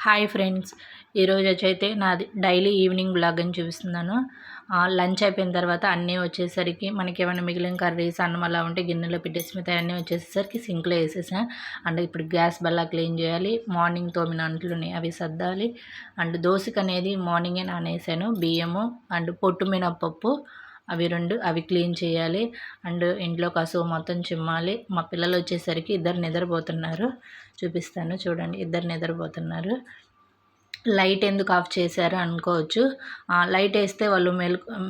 Hi friends, ఈరోజు వచ్చైతే నాది daily evening blog అని చూపిస్తున్నాను. లంచ్ అయిపోయిన తర్వాత అన్నీ వచ్చేసరికి మనకి ఏమైనా మిగిలిన కర్రీస్ అన్నం అలా ఉంటే గిన్నెలో పెట్టేసి మిగతా అన్నీ వచ్చేసరికి సింక్లో వేసేసా. అండ్ ఇప్పుడు గ్యాస్ బల్ల క్లీన్ చేయాలి. మార్నింగ్ తోమిన అంట్లుని అవి సర్దాలి. అండ్ దోశకి అనేది మార్నింగే నానేసాను. బియ్యము అండ్ పొట్టు మినపప్పు అవి క్లీన్ చేయాలి. అండ్ ఇంట్లో కసువు మొత్తం చిమ్మాలి. మా పిల్లలు వచ్చేసరికి ఇద్దరు నిద్రపోతున్నారు. చూపిస్తాను చూడండి, ఇద్దరు నిద్రపోతున్నారు. లైట్ ఎందుకు ఆఫ్ చేశారు అనుకోవచ్చు. లైట్ వేస్తే వాళ్ళు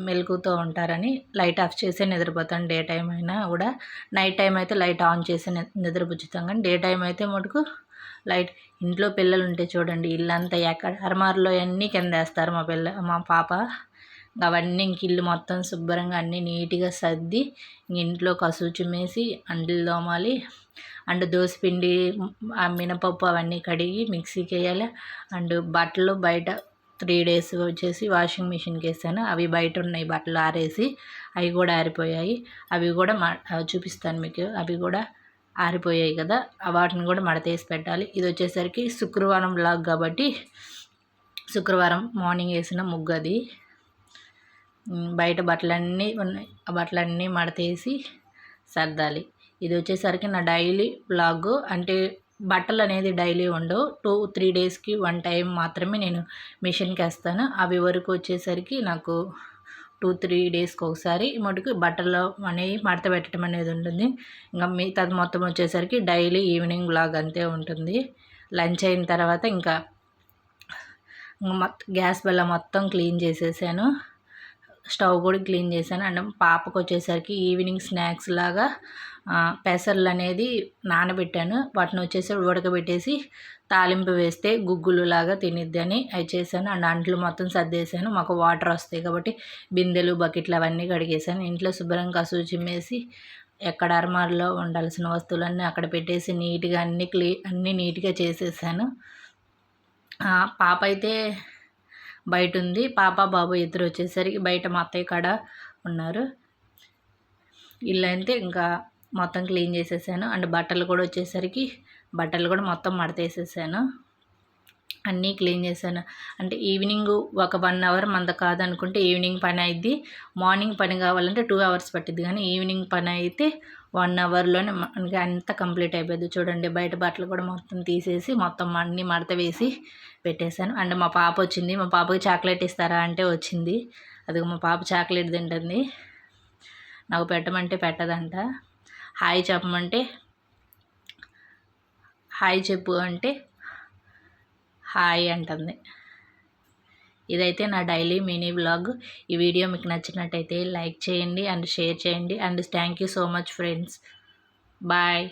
మెలుకుతూ ఉంటారని లైట్ ఆఫ్ చేసే నిద్రపోతాను. డే టైం అయినా కూడా. నైట్ టైం అయితే లైట్ ఆన్ చేసి నిద్రపుచ్చుతాం, కానీ డే టైం అయితే మటుకు లైట్. ఇంట్లో పిల్లలు ఉంటే చూడండి, ఇల్లంతా ఎక్కడ అరమారులో అన్నీ కింద వేస్తారు మా పాప. అవన్నీ ఇంక ఇల్లు మొత్తం శుభ్రంగా అన్నీ నీట్గా సర్ది ఇంట్లో కసువు చిమ్మేసి అంట్లు తోమాలి. అండ్ దోసపిండి ఆ మినపప్పు అవన్నీ కడిగి మిక్సీకి వేయాలి. అండ్ బట్టలు బయట 3 days వచ్చేసి వాషింగ్ మిషన్కి వేసాను. అవి బయట ఉన్నాయి బట్టలు ఆరేసి, అవి కూడా ఆరిపోయాయి. అవి కూడా చూపిస్తాను మీకు. అవి కూడా ఆరిపోయాయి కదా, వాటిని కూడా మడతేసి పెట్టాలి. ఇది వచ్చేసరికి శుక్రవారం బ్లాగ్ కాబట్టి శుక్రవారం మార్నింగ్ వేసిన ముగ్గు అది. బయట బట్టలన్నీ ఉన్నాయి, ఆ బట్టలన్నీ మడతేసి సర్దాలి. ఇది వచ్చేసరికి నా డైలీ వ్లాగ్. అంటే బట్టలు అనేది డైలీ ఉండవు, 2-3 daysకి 1 time మాత్రమే నేను మిషన్కి వేస్తాను. అవి వరకు వచ్చేసరికి నాకు 2-3 daysకి ఒకసారి మటుకు బట్టలు అనేవి మడత పెట్టడం అనేది ఉంటుంది. ఇంకా మిగతాది మొత్తం వచ్చేసరికి డైలీ ఈవినింగ్ వ్లాగ్ అంతే ఉంటుంది. లంచ్ అయిన తర్వాత ఇంకా గ్యాస్ బల్ల మొత్తం క్లీన్ చేసేసాను. స్టవ్ కూడా క్లీన్ చేశాను. అండ్ పాపకు వచ్చేసరికి ఈవినింగ్ స్నాక్స్ లాగా పెసర్లు అనేది నానబెట్టాను. వాటిని వచ్చేసి ఉడకబెట్టేసి తాలింపు వేస్తే గుగ్గులు లాగా తినిద్ది అని అవి చేశాను. అండ్ అంట్లు మొత్తం సర్దేశాను. మాకు వాటర్ వస్తాయి కాబట్టి బిందెలు బకెట్లు అవన్నీ కడిగేసాను. ఇంట్లో శుభ్రంగా కసువు చిమ్మేసి ఎక్కడ అరమారులో ఉండాల్సిన వస్తువులన్నీ అక్కడ పెట్టేసి నీట్గా అన్నీ నీట్గా చేసేసాను. పాప అయితే బయట ఉంది. పాప బాబు ఇద్దరు వచ్చేసరికి బయట మా అత్తయ్య కాడ ఉన్నారు. ఇల్లు అయితే ఇంకా మొత్తం క్లీన్ చేసేసాను. అండ్ బట్టలు కూడా వచ్చేసరికి బట్టలు కూడా మొత్తం మడతేసేసాను. అన్నీ క్లీన్ చేశాను. అంటే ఈవినింగ్ ఒక 1 hour మంద కాదనుకుంటే ఈవినింగ్ పని అయింది. మార్నింగ్ పని కావాలంటే 2 hours పట్టిద్ది, కానీ ఈవినింగ్ పని అయితే 1 hourలోనే మనకి అంతా కంప్లీట్ అయిపోద్ది. చూడండి, బయట బట్టలు కూడా మొత్తం తీసేసి మొత్తం అన్నీ మడత వేసి పెట్టేశాను. అండ్ మా పాప వచ్చింది. మా పాపకి చాక్లెట్ ఇస్తారా అంటే వచ్చింది. అది మా పాప చాక్లెట్ తింటుంది. నాకు పెట్టమంటే పెట్టదంట. హాయ్ చెప్పమంటే హాయ్ చెప్పు అంటే హాయ్ అంటుంది. ఇదైతే నా డైలీ మినీ వ్లాగ్. ఈ వీడియో మీకు నచ్చినట్టయితే లైక్ చేయండి అండ్ షేర్ చేయండి. And thank you so much friends. Bye.